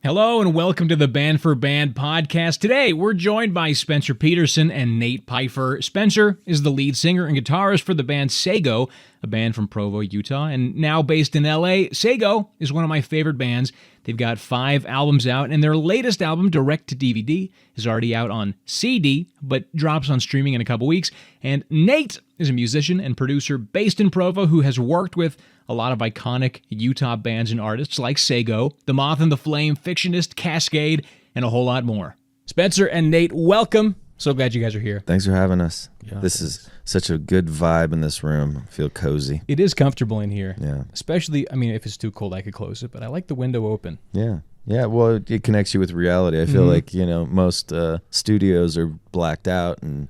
Hello and welcome to the Band for Band podcast. Today, we're joined by Spencer Petersen and Nate Pyfer. Spencer is the lead singer and guitarist for the band Sego, a band from Provo, Utah, and now based in LA. Sego is one of my favorite bands. They've got 5 albums out, and their latest album, Direct to DVD, is already out on CD, but drops on streaming in a couple weeks. And Nate is a musician and producer based in Provo who has worked with a lot of iconic Utah bands and artists like Sego, The Moth and the Flame, Fictionist, Cascade, and a whole lot more. Spencer and Nate, welcome. So glad you guys are here. Thanks for having us. Yeah, this is such a good vibe in this room. I feel cozy. It is comfortable in here. Yeah. Especially, if it's too cold, I could close it, but I like the window open. Yeah. Yeah, well, it connects you with reality. I feel like, most studios are blacked out and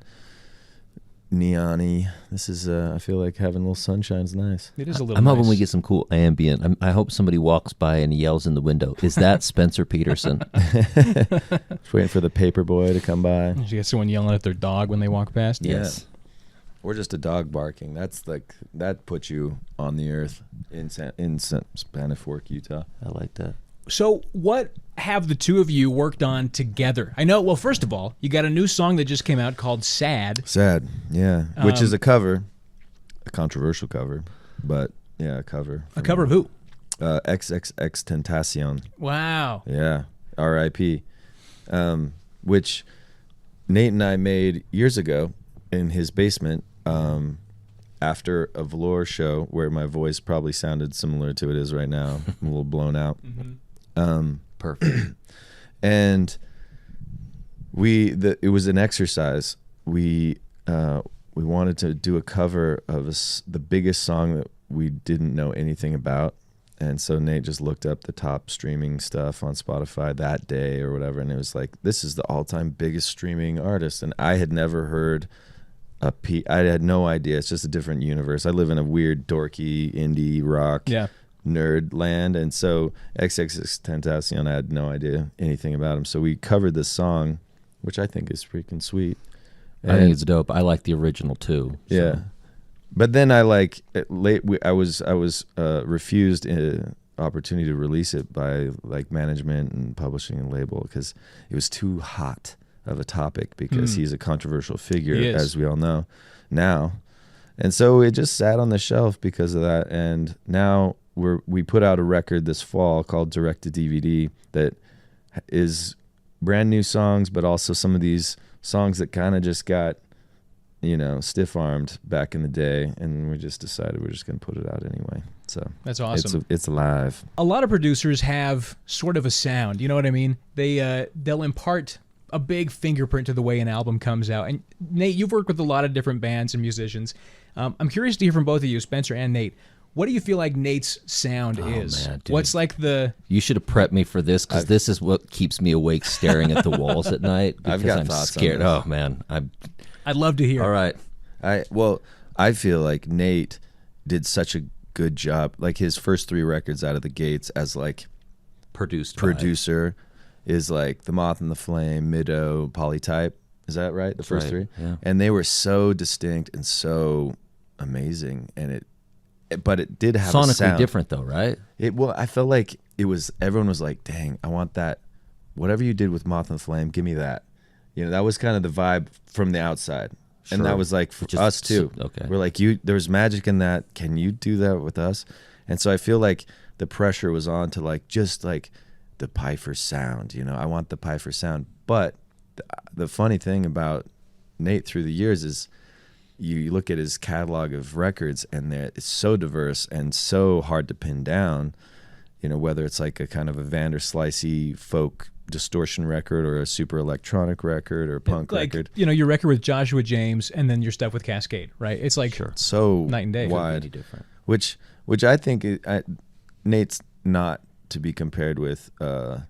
neon-y. This is, I feel like having a little sunshine's nice. It is a little I'm nice. hoping we get some cool ambient. I hope somebody walks by and yells in the window, "Is that Spencer Petersen?" Just waiting for the paper boy to come by. You get someone yelling at their dog when they walk past? Yes. Or just a dog barking. That's like, that puts you on the earth in Spanish Fork, Utah. I like that. So what have the two of you worked on together? I know, well, first of all, you got a new song that just came out called Sad. Sad, yeah. Which is a cover, a controversial cover, but yeah, a cover. A cover of who? XXX Tentacion. Wow. Yeah, R.I.P. Which Nate and I made years ago in his basement after a velour show where my voice probably sounded similar to it is right now. I'm a little blown out. Perfect. And it was an exercise. We wanted to do a cover of the biggest song that we didn't know anything about. And so Nate just looked up the top streaming stuff on Spotify that day or whatever, and it was like, this is the all-time biggest streaming artist. And I had never heard I had no idea. It's just a different universe. I live in a weird, dorky, indie rock nerd land, and so XXX Tentacion, I had no idea anything about him. So we covered this song, which I think is freaking sweet. I think it's dope. I like the original too. So. Yeah. But then I was refused an opportunity to release it by like management and publishing and label because it was too hot of a topic because he's a controversial figure, as we all know now. And so it just sat on the shelf because of that. And now we put out a record this fall called Direct to DVD that is brand new songs, but also some of these songs that kind of just got stiff-armed back in the day, and we just decided we're just going to put it out anyway. So that's awesome. It's live. A lot of producers have sort of a sound, you know what I mean? They'll impart a big fingerprint to the way an album comes out. And Nate, you've worked with a lot of different bands and musicians. I'm curious to hear from both of you, Spencer and Nate. What do you feel like Nate's sound is? Man, dude. What's like You should have prepped me for this because this is what keeps me awake staring at the walls at night because I've got I'm thoughts scared. on this. Oh man, I'd love to hear. All right. I feel like Nate did such a good job. Like his first 3 records out of the gates as like producer is like The Moth and the Flame, Middo, Polytype. Is that right? The first 3? Yeah. And they were so distinct and so amazing, and but it did have sonically a sound. different though, right? I felt like everyone was like, dang, I want that. Whatever you did with Moth and the Flame, give me that. That was kind of the vibe from the outside. Sure. And that was like for us too. Okay. We're like, there's magic in that. Can you do that with us? And so I feel like the pressure was on to like, just like the Pyfer sound, I want the Pyfer sound. But the funny thing about Nate through the years is you look at his catalog of records and it's so diverse and so hard to pin down, whether it's like a kind of a Vanderslicey folk distortion record or a super electronic record or a punk record. Your record with Joshua James and then your stuff with Cascade, right? It's like so night and day. Wide. Really different. Which I think Nate's not to be compared with other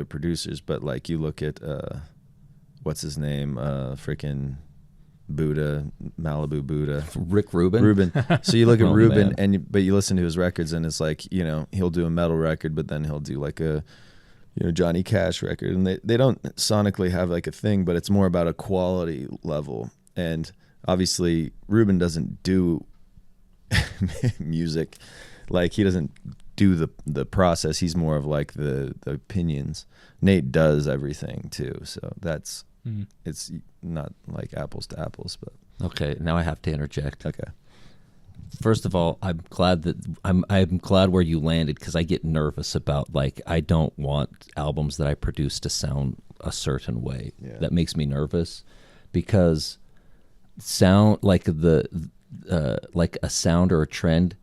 producers, but like you look at what's his name, freaking Buddha, Malibu Buddha, Rick Rubin. So you look at Rubin, man. but you listen to his records, and it's like he'll do a metal record, but then he'll do like a Johnny Cash record, and they don't sonically have like a thing, but it's more about a quality level. And obviously, Rubin doesn't do music like he doesn't do the process. He's more of like the opinions. Nate does everything too, so that's it's not like apples to apples. But Okay, now I have to interject. okay, First of all, I'm glad where you landed, because I get nervous about, like, I don't want albums that I produce to sound a certain way. Yeah. That makes me nervous, because sound like like a sound or a trend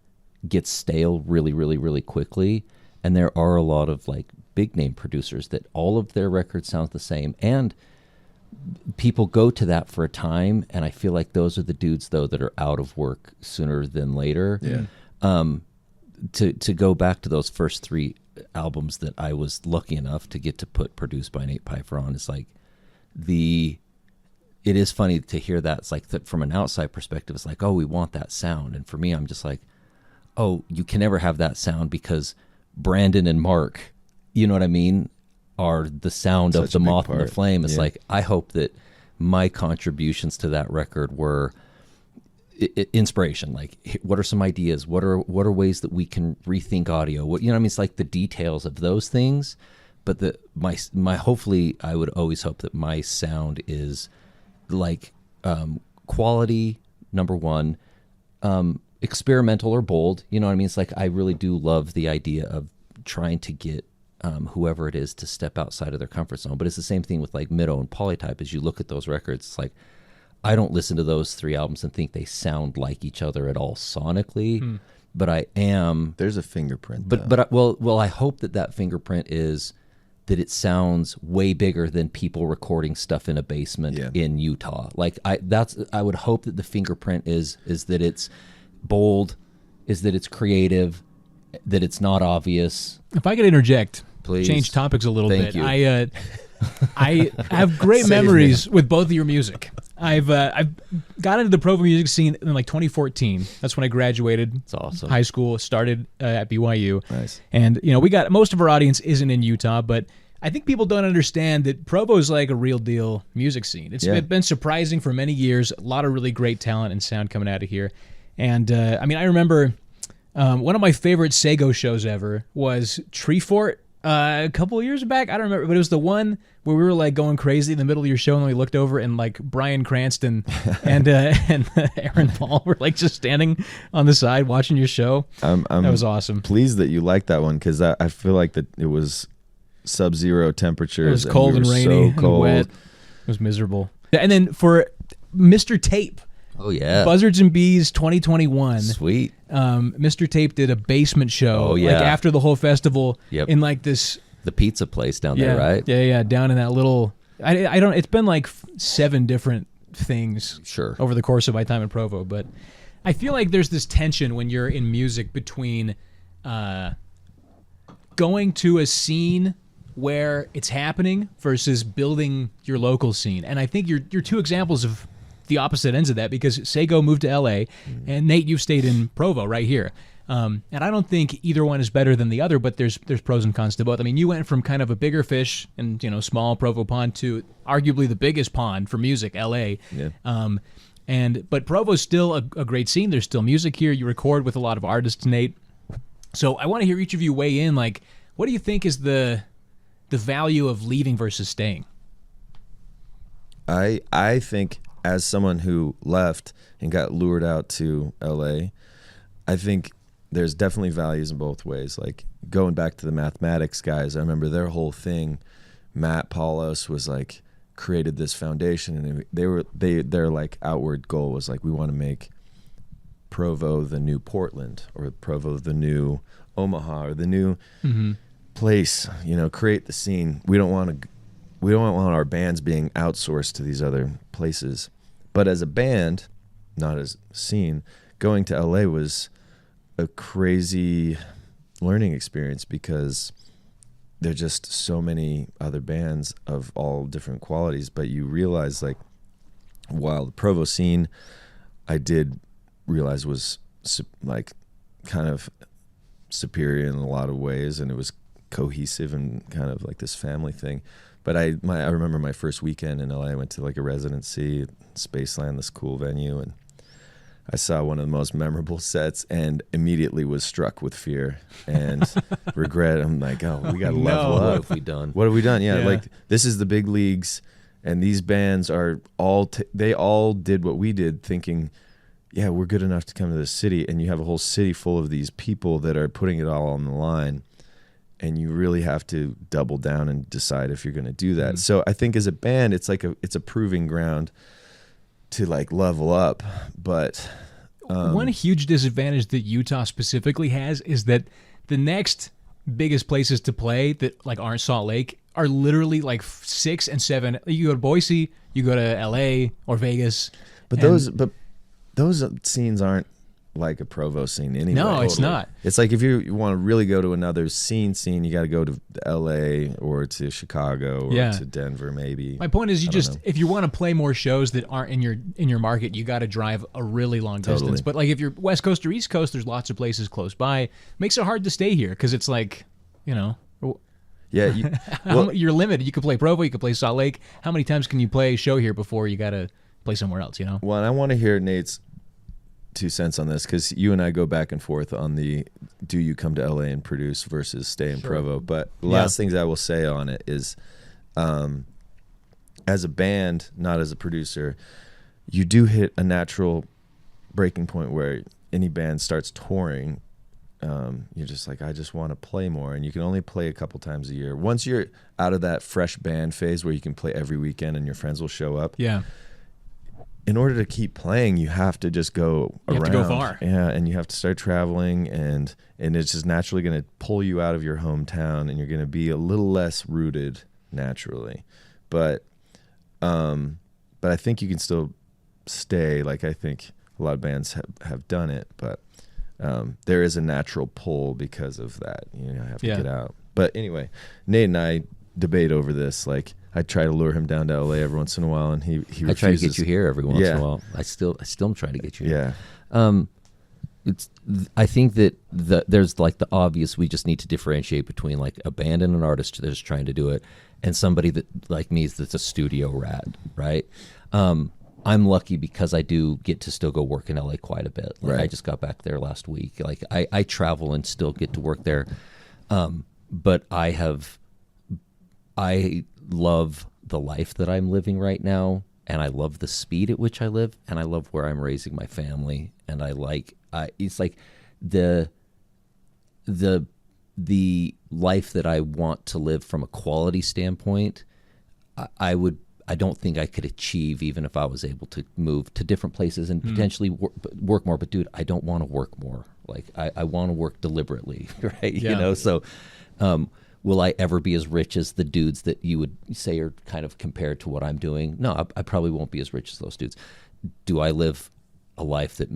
gets stale really, really, really quickly, and there are a lot of like big name producers that all of their records sound the same, and people go to that for a time, and I feel like those are the dudes though that are out of work sooner than later. yeah, To go back to those first 3 albums that I was lucky enough to get to put produced by Nate Pyfer on, it's like it is funny to hear that. It's like that from an outside perspective, it's like, oh, we want that sound. And for me, I'm just like, oh, you can never have that sound, because Brandon and Mark, you know what I mean, are the sound Such of the a big moth and the part. flame. It's Yeah. like, I hope that my contributions to that record were inspiration. Like, what are some ideas? What are ways that we can rethink audio? What, you know what I mean? It's like the details of those things. But my hopefully, I would always hope that my sound is like quality, number one, experimental or bold. You know what I mean? It's like, I really do love the idea of trying to get whoever it is to step outside of their comfort zone. But it's the same thing with like Middo and Polytype. As you look at those records, it's like, I don't listen to those 3 albums and think they sound like each other at all sonically, but I am. there's a fingerprint. Well, I hope that fingerprint is that it sounds way bigger than people recording stuff in a basement in Utah. Like, I would hope that the fingerprint is that it's bold, is that it's creative, that it's not obvious. If I could interject, Please. change topics a little Thank bit. you. I have great Save memories with both of your music. I've got into the Provo music scene in like 2014. That's when I graduated. It's awesome. High school, started at BYU. Nice. And we got most of our audience isn't in Utah, but I think people don't understand that Provo is like a real deal music scene. It's been surprising for many years. A lot of really great talent and sound coming out of here. And I remember one of my favorite Sego shows ever was Tree Fort a couple of years back. I don't remember, but it was the one where we were like going crazy in the middle of your show, and then we looked over and like Bryan Cranston and Aaron Paul were like just standing on the side watching your show. I'm That was awesome. pleased that you liked that one, because I feel like that it was sub-zero temperatures. It was cold we and were rainy so cold. and wet. It was miserable. And then for Mr. Tape, Oh yeah. Buzzards and Bees 2021. Sweet. Mr. Tape did a basement show. Oh, yeah. Like after the whole festival. Yep. In like this. The pizza place down there, right? Yeah. Down in that little. I don't. It's been like 7 different things. Sure. Over the course of my time in Provo, but I feel like there's this tension when you're in music between going to a scene where it's happening versus building your local scene. And I think you're 2 examples of the opposite ends of that, because Sego moved to LA and Nate, you've stayed in Provo right here. And I don't think either one is better than the other, but there's pros and cons to both. I mean, you went from kind of a bigger fish and small Provo pond to arguably the biggest pond for music, LA. Yeah. But Provo's still a great scene. There's still music here. You record with a lot of artists, Nate. So I want to hear each of you weigh in. Like, what do you think is the value of leaving versus staying? I think, as someone who left and got lured out to LA, I think there's definitely values in both ways. Like, going back to the mathematics guys, I remember their whole thing. Matt Paulos was like, created this foundation, and their like outward goal was like, we want to make Provo the new Portland, or Provo the new Omaha, or the new place. Create the scene. We don't want our bands being outsourced to these other places. But as a band, not as a scene, going to LA was a crazy learning experience, because there are just so many other bands of all different qualities. But you realize, like, while the Provo scene, I did realize was like kind of superior in a lot of ways, and it was cohesive and kind of like this family thing. But I remember my first weekend in LA, I went to like a residency at Spaceland, this cool venue, and I saw one of the most memorable sets and immediately was struck with fear and regret. I'm like, oh, we got to level up. What have we done? What have we done? Yeah, Yeah. like this is the big leagues, and these bands are all they all did what we did, thinking, yeah, we're good enough to come to this city, and you have a whole city full of these people that are putting it all on the line, and you really have to double down and decide if you're going to do that. So I think as a band, it's like it's a proving ground to like level up, but one huge disadvantage that Utah specifically has is that the next biggest places to play that like aren't Salt Lake are literally like 6 and 7. You go to Boise, you go to LA or Vegas, but those scenes aren't like a Provo scene anyway. No, it's not. It's like if you want to really go to another scene, you got to go to LA or to Chicago or to Denver maybe. My point is, if you want to play more shows that aren't in your market, you got to drive a really long distance. But like if you're West Coast or East Coast, there's lots of places close by. Makes it hard to stay here because it's like, you know. Yeah, you're limited. You can play Provo, you can play Salt Lake. How many times can you play a show here before you got to play somewhere else? You know. Well, and I want to hear Nate's 2 cents on this because you and I go back and forth on the do you come to LA and produce versus stay in Provo. But the last things I will say on it is as a band, not as a producer, you do hit a natural breaking point where any band starts touring. You're just like, I just want to play more, and you can only play a couple times a year. Once you're out of that fresh band phase where you can play every weekend and your friends will show up, in order to keep playing, you have to just go around. You have to go far. Yeah, and you have to start traveling, and it's just naturally going to pull you out of your hometown, and you're going to be a little less rooted naturally. But I think you can still stay. Like I think a lot of bands have done it, but there is a natural pull because of that. You have to get out. But anyway, Nate and I debate over this. Like, I try to lure him down to LA every once in a while, and he refuses. I try to get you here every once in a while. I still am trying to get you here. Yeah. I think that there's like the obvious. We just need to differentiate between like a band and an artist that's trying to do it, and somebody that like me that's a studio rat, right? I'm lucky because I do get to still go work in LA quite a bit. Like I just got back there last week. Like I travel and still get to work there, but I love the life that I'm living right now, and I love the speed at which I live, and I love where I'm raising my family, and it's like the life that I want to live from a quality standpoint. I don't think I could achieve even if I was able to move to different places and potentially work more. But dude, I don't want to work more. Like I want to work deliberately, right? Yeah. You know, so will I ever be as rich as the dudes that you would say are kind of compared to what I'm doing? No, I probably won't be as rich as those dudes. Do I live a life that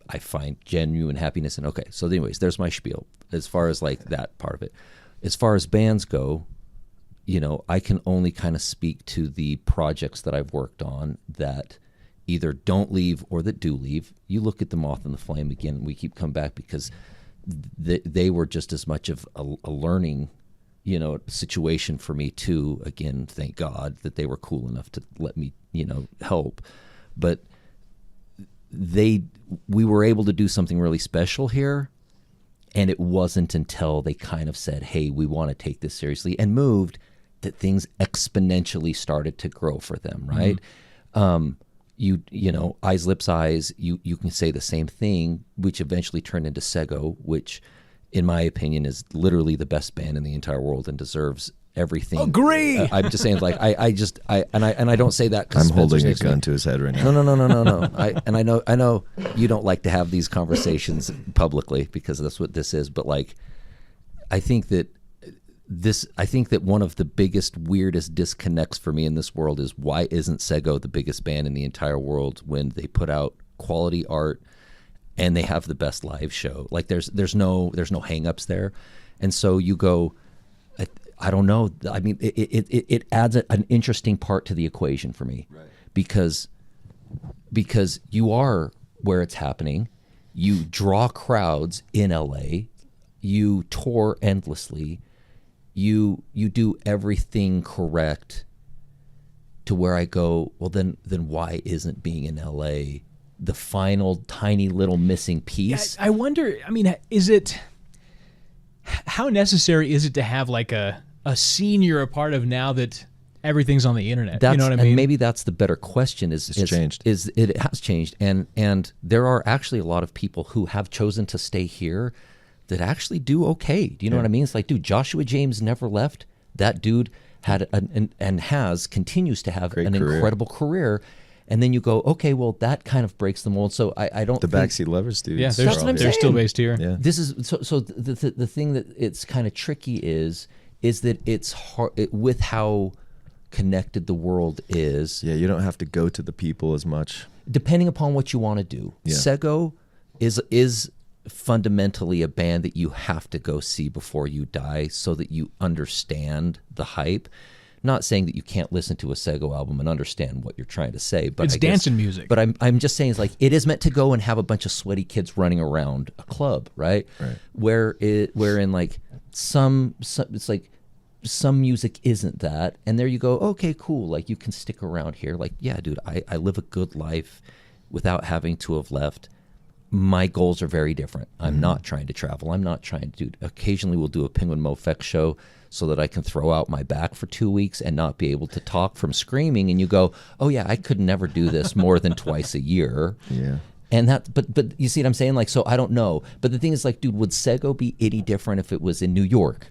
I find genuine happiness in? Okay, so anyways, there's my spiel as far as like that part of it. As far as bands go, you know, I can only kind of speak to the projects that I've worked on that either don't leave or that do leave. You look at the Moth and the Flame again, we keep coming back because they were just as much of a learning, you know, situation for me too. Again, thank God that they were cool enough to let me, you know, help. But we were able to do something really special here. And it wasn't until they kind of said, hey, we want to take this seriously and moved that things exponentially started to grow for them, right? Mm-hmm. You know, Eyes, Lips, Eyes, you can say the same thing, which eventually turned into Sego, which in my opinion is literally the best band in the entire world and deserves everything. Agree. I'm just saying, like, I don't say that because I'm holding a gun to his head right now. No. I know you don't like to have these conversations publicly because that's what this is. But like, I think that one of the biggest, weirdest disconnects for me in this world is why isn't Sego the biggest band in the entire world when they put out quality art and they have the best live show? Like, there's no hangups there, and so you go. I don't know. I mean, it adds an interesting part to the equation for me, right? Because you are where it's happening, you draw crowds in LA, you tour endlessly, you do everything correct. To where I go, well, then why isn't being in LA the final tiny little missing piece. I wonder, I mean, how necessary is it to have like a scene you're a part of now that everything's on the internet? You know what I mean? And maybe that's the better question. It's changed. It has changed, and there are actually a lot of people who have chosen to stay here that actually do okay. Do you know what I mean? It's like, dude, Joshua James never left. That dude had continues to have an incredible career. And then you go, okay, well, that kind of breaks the mold. So I don't. The Backseat Lovers dudes. Yeah, they're still based here. Yeah. This is so. The thing that it's kind of tricky is that it's hard with how connected the world is. Yeah, you don't have to go to the people as much. Depending upon what you want to do. Yeah. Sego is fundamentally a band that you have to go see before you die so that you understand the hype. Not saying that you can't listen to a Sego album and understand what you're trying to say, but it's dancing music. But I'm just saying, it's like, it is meant to go and have a bunch of sweaty kids running around a club, right? Right. Wherein like some it's like some music isn't that, and there you go. Okay, cool. Like, you can stick around here. Like, yeah, dude, I live a good life without having to have left. My goals are very different. I'm not trying to travel. I'm not trying to do. Occasionally, we'll do a Penguin Mofex show so that I can throw out my back for 2 weeks and not be able to talk from screaming. And you go, oh yeah, I could never do this more than twice a year. Yeah. And that, but you see what I'm saying? Like, so I don't know. But the thing is, like, dude, would Sego be any different if it was in New York?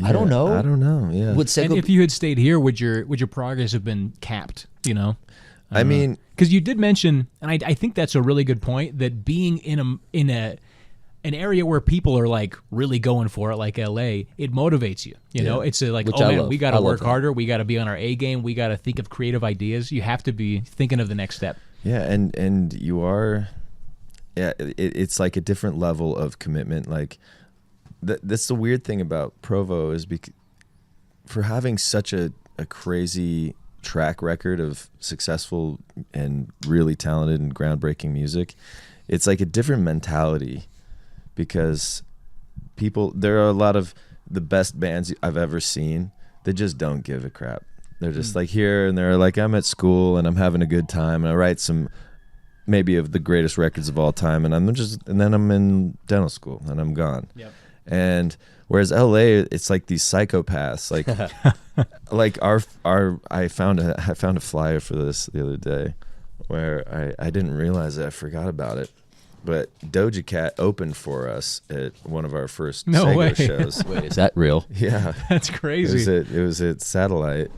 I don't know. I don't know. Yeah. Would Sego? And if you had stayed here, would your progress have been capped? You know. I mean, because you did mention, and I think that's a really good point, that being in an area where people are like really going for it, like LA, it motivates you. You know, it's like, Which oh I man, love. we got to I love work that. harder. We got to be on our A game. We got to think of creative ideas. You have to be thinking of the next step. yeah, and you are, yeah, it's like a different level of commitment. Like, that's the weird thing about Provo is for having such a crazy track record of successful and really talented and groundbreaking music, it's like a different mentality, because there are a lot of the best bands I've ever seen that just don't give a crap. They're just like here, and they're like, I'm at school and I'm having a good time, and I write some maybe of the greatest records of all time, and then I'm in dental school and I'm gone. Yep. And whereas LA, it's like these psychopaths. Like, like I found a flyer for this the other day, where I didn't realize it. I forgot about it, but Doja Cat opened for us at one of our first Sego shows. Wait, is that real? Yeah, That's crazy. it was at Satellite,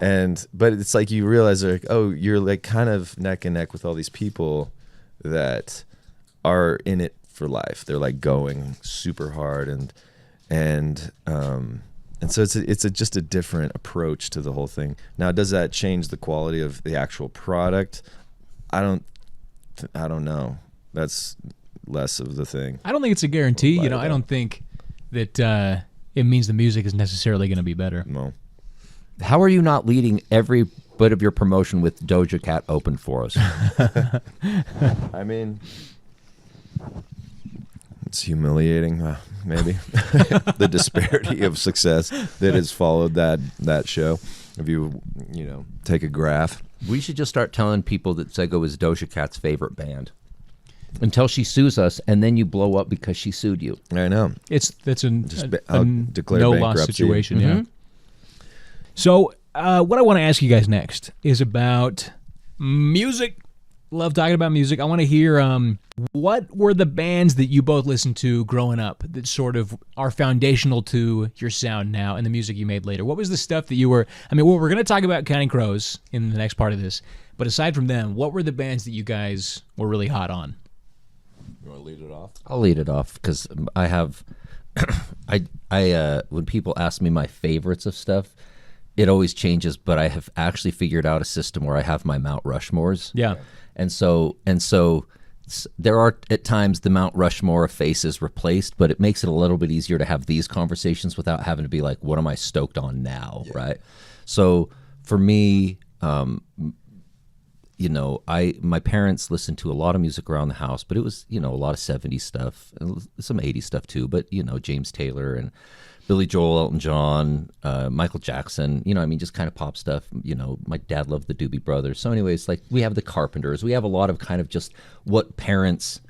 but it's like you realize, like, oh, you're like kind of neck and neck with all these people that are in it for life. They're like going super hard, and so it's just a different approach to the whole thing. Now, does that change the quality of the actual product? I don't know. That's less of the thing. I don't think it's a guarantee. You know, About I don't think that it means the music is necessarily going to be better. No. How are you not leading every bit of your promotion with Doja Cat open for us? I mean, it's humiliating, maybe. The disparity of success that has followed that show. If you take a graph. We should just start telling people that Sego is Doja Cat's favorite band until she sues us, and then you blow up because she sued you. I know. That's I'll declare no loss bankruptcy. situation. Yeah. So what I want to ask you guys next is about music. Love talking about music. I want to hear what were the bands that you both listened to growing up that sort of are foundational to your sound now and the music you made later? What was the stuff that you were... I mean, we're going to talk about Counting Crows in the next part of this, but aside from them, what were the bands that you guys were really hot on? You want to lead it off? I'll lead it off because I have... when people ask me my favorites of stuff, it always changes, but I have actually figured out a system where I have my Mount Rushmores. Yeah. And so there are at times the Mount Rushmore of faces replaced, but it makes it a little bit easier to have these conversations without having to be like, what am I stoked on now, right? So for me, my parents listened to a lot of music around the house, but it was, a lot of 70s stuff, some 80s stuff too, but, James Taylor. Billy Joel, Elton John, Michael Jackson, you know, I mean, just kind of pop stuff. You know, my dad loved the Doobie Brothers. So anyways, like we have the Carpenters. We have a lot of kind of just what parents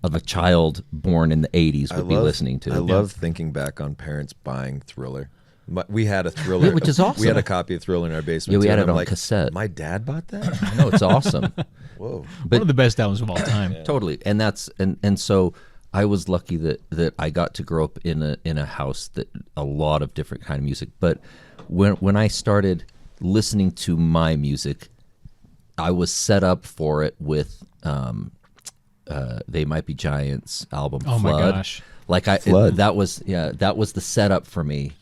of a child born in the 80s would be listening to. I love thinking back on parents buying Thriller. We had a Thriller. Yeah, which is awesome. We had a copy of Thriller in our basement. Yeah, we had it I'm on like, cassette. My dad bought that? I know, it's awesome. Whoa. One of the best albums of all time. Totally. And that's and so I was lucky that I got to grow up in a house that a lot of different kind of music. But when I started listening to my music, I was set up for it with They Might Be Giants album Oh Flood. my gosh. Like that was the setup for me.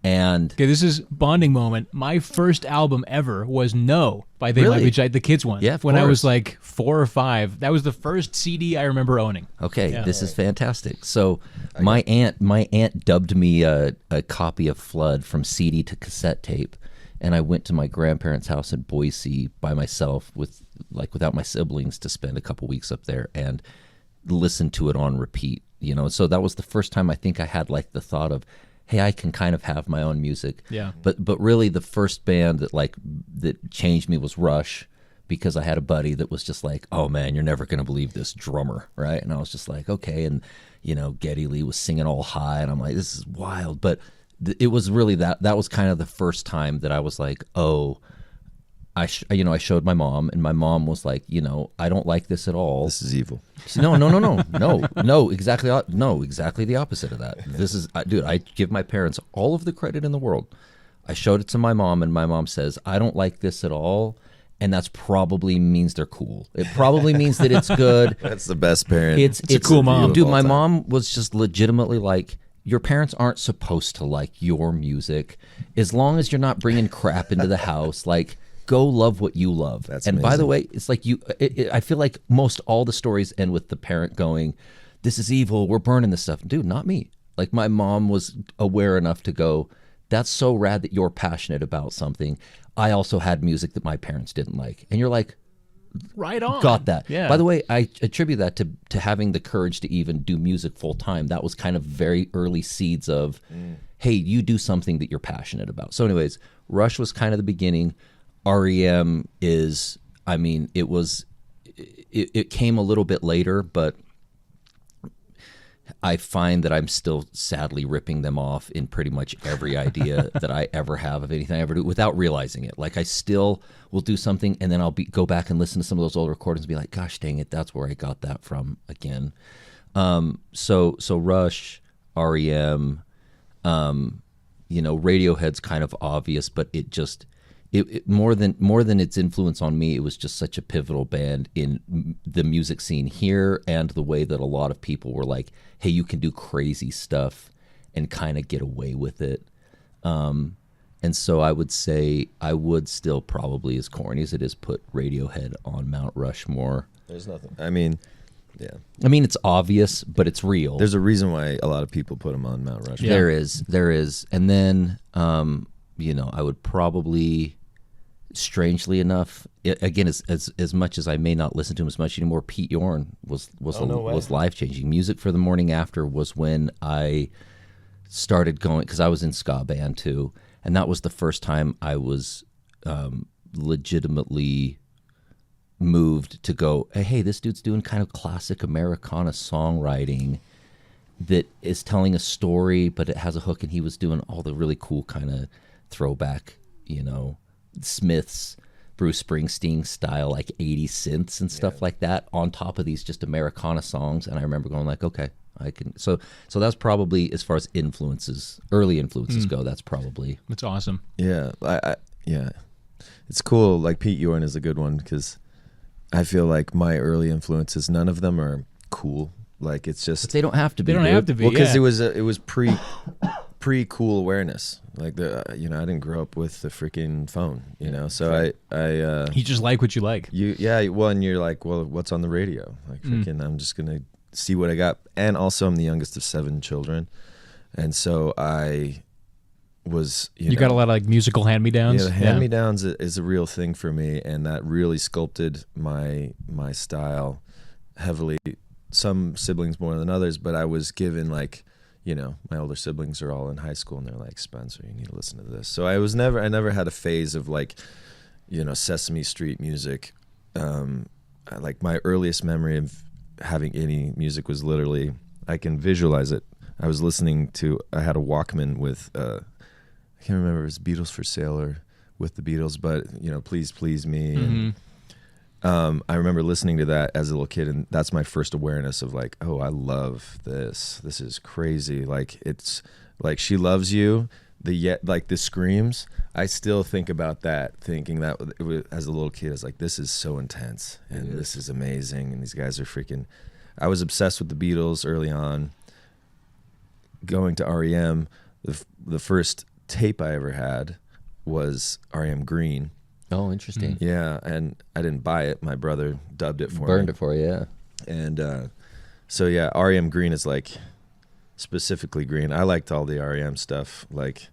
And Okay, this is bonding moment. My first album ever was No by They Might Really? Be Giants, the kids one. Yeah, of when I was course. like 4 or 5. That was the first CD I remember owning. okay, Yeah. this is fantastic. So my aunt dubbed me a copy of Flood from CD to cassette tape, and I went to my grandparents' house in Boise by myself without my siblings to spend a couple weeks up there and listen to it on repeat. You know, so that was the first time I think I had like the thought of, hey, I can kind of have my own music. Yeah. But really the first band that changed me was Rush, because I had a buddy that was just like, oh man, you're never going to believe this drummer, right? And I was just like, okay. And, you know, Geddy Lee was singing all high, and I'm like, this is wild. But it was really that was kind of the first time that I was like, oh, I showed my mom, and my mom was like, you know, I don't like this at all. This is evil. No, exactly the opposite of that. This is, dude, I give my parents all of the credit in the world. I showed it to my mom, and my mom says, I don't like this at all, and that's probably means they're cool. It probably means that it's good. That's the best parent. It's a cool mom. Dude, of all my time. mom was just legitimately like, your parents aren't supposed to like your music. As long as you're not bringing crap into the house, like, go love what you love. That's and by the amazing. way, it's like I feel like most all the stories end with the parent going, this is evil, we're burning this stuff. Dude, not me. Like, my mom was aware enough to go, that's so rad that you're passionate about something. I also had music that my parents didn't like. And you're like, Right on. got that. Yeah. By the way, I attribute that to having the courage to even do music full time. That was kind of very early seeds of, hey, you do something that you're passionate about. So anyways, Rush was kind of the beginning. REM is, I mean, it came a little bit later, but I find that I'm still sadly ripping them off in pretty much every idea that I ever have of anything I ever do without realizing it. Like, I still will do something, and then I'll go back and listen to some of those old recordings and be like, gosh dang it, that's where I got that from again. So Rush, REM, you know, Radiohead's kind of obvious, but it just, it more than its influence on me, it was just such a pivotal band in the music scene here, and the way that a lot of people were like, hey, you can do crazy stuff and kind of get away with it. And so I would say I would still, probably as corny as it is, put Radiohead on Mount Rushmore. There's nothing. I mean, yeah. I mean, it's obvious, but it's real. There's a reason why a lot of people put him on Mount Rushmore. Yeah. There is. And then, you know, I would probably, strangely enough, again, as much as I may not listen to him as much anymore, Pete Yorn was no way. life changing. Music for the Morning After was when I started going, because I was in ska band too, and that was the first time I was legitimately moved to go, hey, this dude's doing kind of classic Americana songwriting that is telling a story, but it has a hook, and he was doing all the really cool kind of throwback, you know, Smiths, Bruce Springsteen style, like 80s synths and stuff like that, on top of these just Americana songs. And I remember going like, okay, I can. So that's probably, as far as influences, early influences go, that's probably. That's awesome. Yeah, yeah, it's cool. Like, Pete Yorn is a good one, because I feel like my early influences, none of them are cool. Like, it's just, But they don't have to be. They don't dude. have to be. well, because yeah. it was pre cool awareness. Like, I didn't grow up with the freaking phone, you know. So I You just like what you like. well, and you're like, well, what's on the radio? Like, freaking, I'm just gonna see what I got. And also, I'm the youngest of 7 children, and so I was, You got a lot of like musical hand-me-downs. yeah, the hand-me-downs is a real thing for me, and that really sculpted my style heavily. Some siblings more than others, but I was given, like, my older siblings are all in high school, and they're like, Spencer, you need to listen to this. So I never had a phase of like, Sesame Street music. Like my earliest memory of having any music was literally, I can visualize it. I had a Walkman with, I can't remember if it was Beatles for Sale or With the Beatles, but Please Please Me. Mm-hmm. And, I remember listening to that as a little kid, and that's my first awareness of like, oh, I love this. This is crazy. Like it's like She Loves You. The screams. I still think about that, thinking that it was, as a little kid, I was like, this is so intense and this is amazing, and these guys are freaking. I was obsessed with the Beatles early on. Going to REM, the first tape I ever had was REM Green. Oh, interesting. Yeah, and I didn't buy it. My brother dubbed it for me. Burned it for you, yeah. And so yeah, REM Green is like specifically Green. I liked all the REM stuff like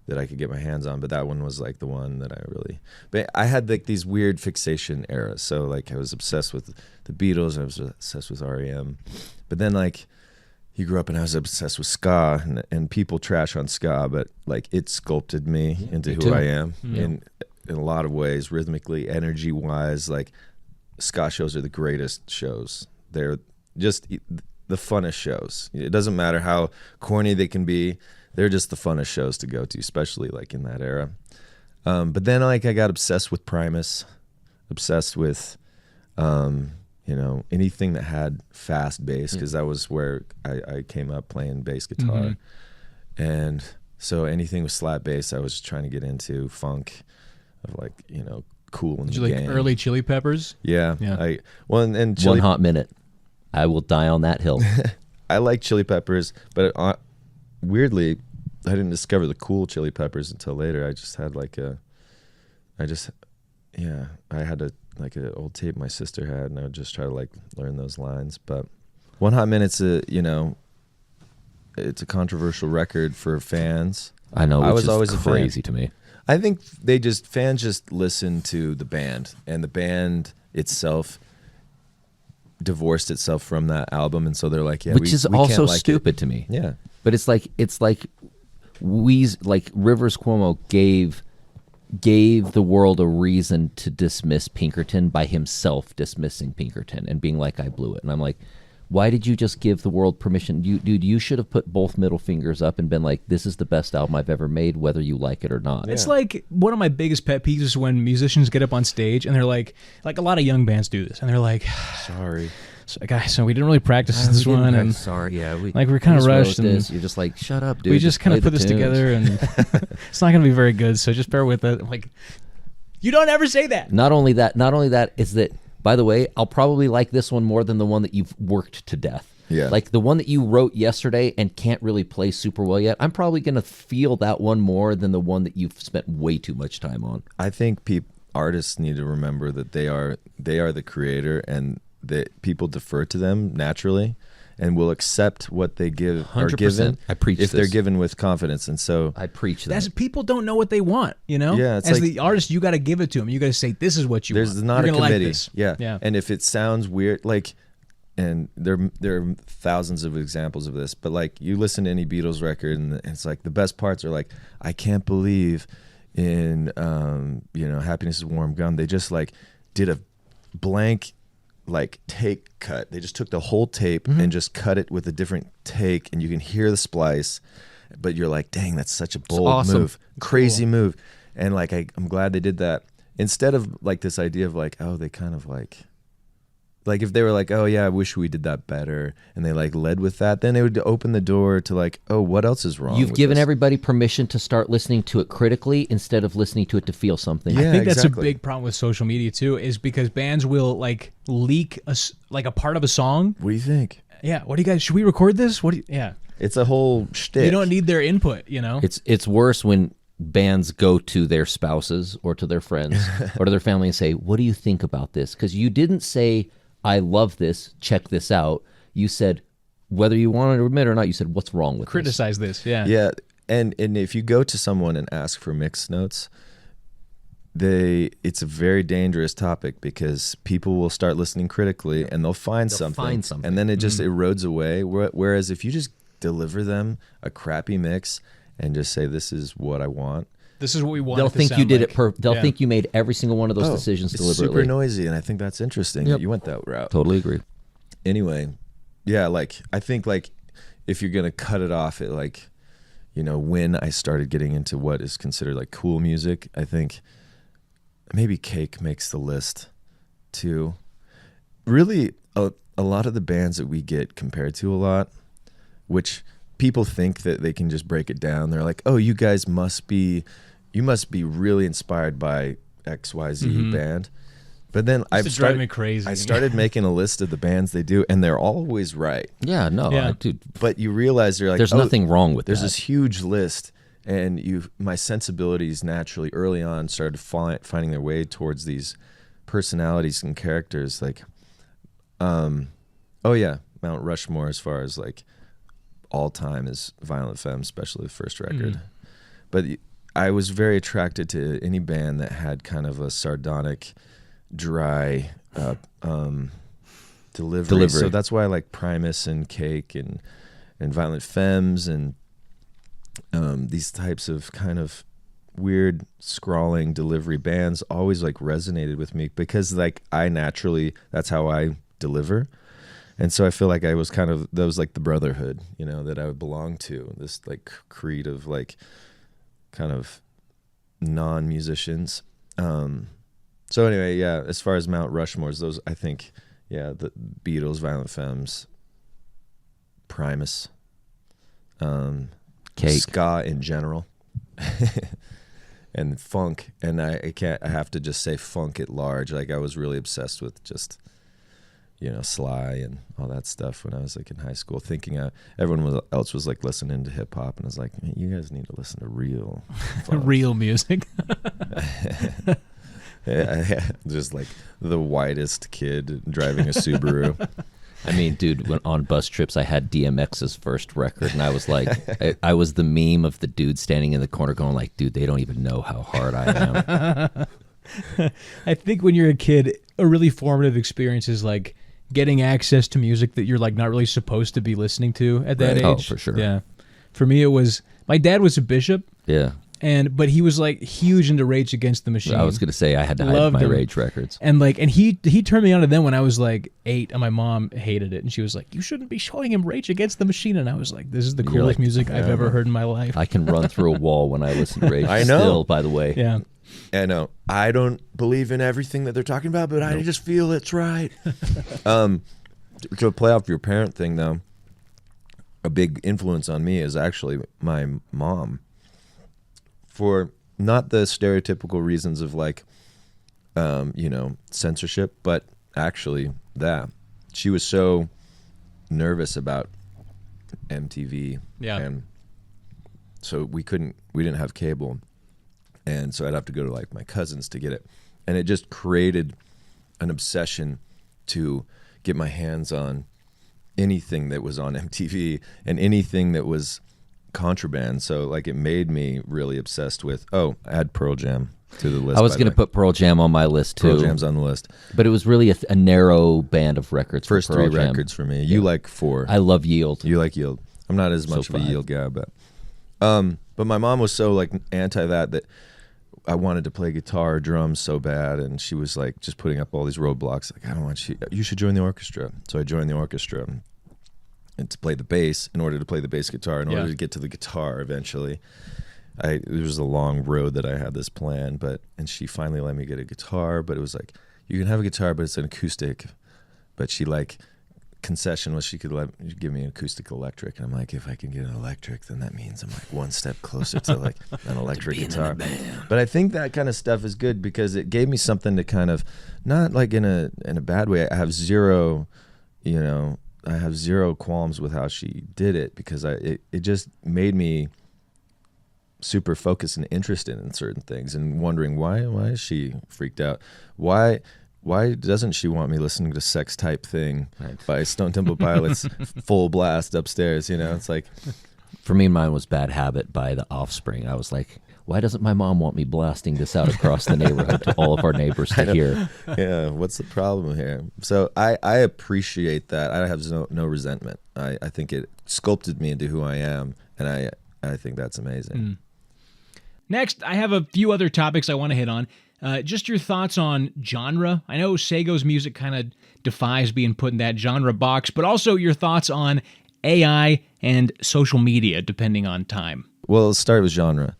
that I could get my hands on, but that one was like the one that I really. But I had like these weird fixation eras. So like I was obsessed with the Beatles. I was obsessed with REM, but then like. You grew up and I was obsessed with ska, and people trash on ska, but like it sculpted me into who I am in a lot of ways, rhythmically, energy wise. Like ska shows are the greatest shows. They're just the funnest shows. It doesn't matter how corny they can be. They're just the funnest shows to go to, especially like in that era. But then like I got obsessed with Primus, obsessed with, anything that had fast bass, because that was where I came up playing bass guitar. And so anything with slap bass, I was trying to get into funk, of like, Cool in Did the you Gang. like early Chili Peppers? Yeah. Yeah. And Chili, One Hot Minute. I will die on that hill. I like Chili Peppers, but weirdly, I didn't discover the cool Chili Peppers until later. I just had like I had like an old tape my sister had, and I would just try to like learn those lines. But One Hot Minute's it's a controversial record for fans. I know, which I was is always crazy a fan. to me. I think fans just listen to the band, and the band itself divorced itself from that album, and so they're like, yeah, which is we also can't like stupid it. to me. Yeah, but it's like Rivers Cuomo gave the world a reason to dismiss Pinkerton by himself dismissing Pinkerton and being like, I blew it. And I'm like, why did you just give the world permission? You should have put both middle fingers up and been like, this is the best album I've ever made, whether you like it or not. It's like one of my biggest pet peeves is when musicians get up on stage and they're like a lot of young bands do this, and they're like, sorry. So we didn't really practice this one, and sorry, yeah, we kind of rushed, and you're just like, shut up, dude. We just kind of play put the this tunes. together, and it's not going to be very good. So just bear with it. I'm like, you don't ever say that. Not only that is that. By the way, I'll probably like this one more than the one that you've worked to death. Yeah. Like the one that you wrote yesterday and can't really play super well yet. I'm probably going to feel that one more than the one that you've spent way too much time on. I think artists need to remember that they are the creator, and that people defer to them naturally and will accept what they are 100%. given. I preach if this. they're given with confidence. And so I preach that. People don't know what they want, Yeah, it's as like, the artist, you got to give it to them. You got to say, this is what you want. There's not You're a gonna committee. Like this. Yeah. And if it sounds weird, like, and there are thousands of examples of this, but like you listen to any Beatles record, and it's like the best parts are like, I can't believe in Happiness is a Warm Gun. They just like did a blank like take cut. They just took the whole tape and just cut it with a different take, and you can hear the splice, but you're like, dang, that's such a bold awesome. move, crazy move. And like I'm glad they did that, instead of like this idea of like, oh, they kind of like if they were like, oh yeah, I wish we did that better, and they like led with that, then it would open the door to like, oh, what else is wrong? You've with given this? everybody permission to start listening to it critically instead of listening to it to feel something. Yeah, I think that's exactly. a big problem with social media too, is because bands will like leak a part of a song. What do you think? Yeah. What do you guys? Should we record this? Yeah. It's a whole shtick. You don't need their input. It's worse when bands go to their spouses or to their friends or to their family and say, what do you think about this? Because you didn't say, I love this, check this out. You said, whether you wanted to admit it or not, you said, what's wrong with Criticize this. Yeah. Yeah, and if you go to someone and ask for mixed notes, it's a very dangerous topic, because people will start listening critically and they'll find something, find something. and then it just erodes away. Whereas if you just deliver them a crappy mix and just say, this is what I want. This is what we want. They'll think you did it. They'll think you made every single one of those decisions it's deliberately. Super noisy, and I think that's interesting that you went that route. Totally agree. Anyway, yeah, like I think like if you're gonna cut it off at like, you know, when I started getting into what is considered like cool music, I think maybe Cake makes the list too. Really, a lot of the bands that we get compared to a lot, which people think that they can just break it down. They're like, oh, you guys must be really inspired by XYZ band. But then I started making a list of the bands they do, and they're always right. Yeah, no, dude. But you realize they're like, there's nothing wrong with there's that. This huge list, and my sensibilities naturally early on started finding their way towards these personalities and characters. Like, Mount Rushmore as far as like all time is Violent Femmes, especially the first record. But I was very attracted to any band that had kind of a sardonic, dry delivery. So that's why I like Primus and Cake and Violent Femmes and these types of kind of weird scrawling delivery bands always like resonated with me because like that's how I deliver. And so I feel like I was that was like the brotherhood, you know, that I would belong to, this like creed of like kind of non-musicians. So anyway, yeah, as far as Mount Rushmore's, those, I think, yeah, the Beatles, Violent Femmes, Primus, Cake, ska in general, and funk. And I have to just say funk at large. Like I was really obsessed with just, you know, Sly and all that stuff when I was like in high school, thinking everyone else was like listening to hip hop, and I was like, man, you guys need to listen to real funk. Real music. Just like the whitest kid driving a Subaru. I mean, dude, when on bus trips, I had DMX's first record, and I was like, I was the meme of the dude standing in the corner going like, dude, they don't even know how hard I am. I think when you're a kid, a really formative experience is like getting access to music that you're like not really supposed to be listening to at that age. Oh, for sure. Yeah. For me, it was, my dad was a bishop. Yeah. But he was like huge into Rage Against the Machine. I was gonna say I had to hide my Rage records. And like, and he turned me on to them when I was like 8, and my mom hated it, and she was like, "You shouldn't be showing him Rage Against the Machine." And I was like, "This is the coolest music I've ever heard in my life." I can run through a wall when I listen to Rage. I know. Still, by the way. Yeah. I know. I don't believe in everything that they're talking about, but I just feel it's right. To play off your parent thing, though, a big influence on me is actually my mom. For not the stereotypical reasons of like, you know, censorship, but actually that she was so nervous about MTV. Yeah. And so we didn't have cable. And so I'd have to go to like my cousins to get it. And it just created an obsession to get my hands on anything that was on MTV and anything that was contraband. So like it made me really obsessed with, add Pearl Jam to the list. I was going to put Pearl Jam on my list too. Pearl Jam's on the list. But it was really a narrow band of records. First for Pearl 3 Jam. records for me. You like 4. I love Yield. You like Yield. I'm not as much of a Yield guy, but my mom was so like anti that I wanted to play guitar or drums so bad, and she was like just putting up all these roadblocks. Like, I don't want you should join the orchestra. So I joined the orchestra and to play the bass, in order to play the bass guitar, in order to get to the guitar eventually. It was a long road that I had this plan, and she finally let me get a guitar, but it was like, you can have a guitar, but it's an acoustic. But she like, concession was she could give me an acoustic electric, and I'm like, if I can get an electric, then that means I'm like one step closer to like an electric guitar. But I think that kind of stuff is good because it gave me something to kind of, not like in a bad way. I have zero qualms with how she did it, because it just made me super focused and interested in certain things and wondering why is she freaked out? Why doesn't she want me listening to Sex Type Thing by Stone Temple Pilots full blast upstairs? You know, it's like, for me, mine was Bad Habit by The Offspring. I was like, why doesn't my mom want me blasting this out across the neighborhood to all of our neighbors to hear? Yeah, what's the problem here? So I appreciate that. I have no resentment. I think it sculpted me into who I am, and I think that's amazing. Next, I have a few other topics I want to hit on. Just your thoughts on genre. I know Sego's music kind of defies being put in that genre box, but also your thoughts on AI and social media, depending on time. Well, let's start with genre.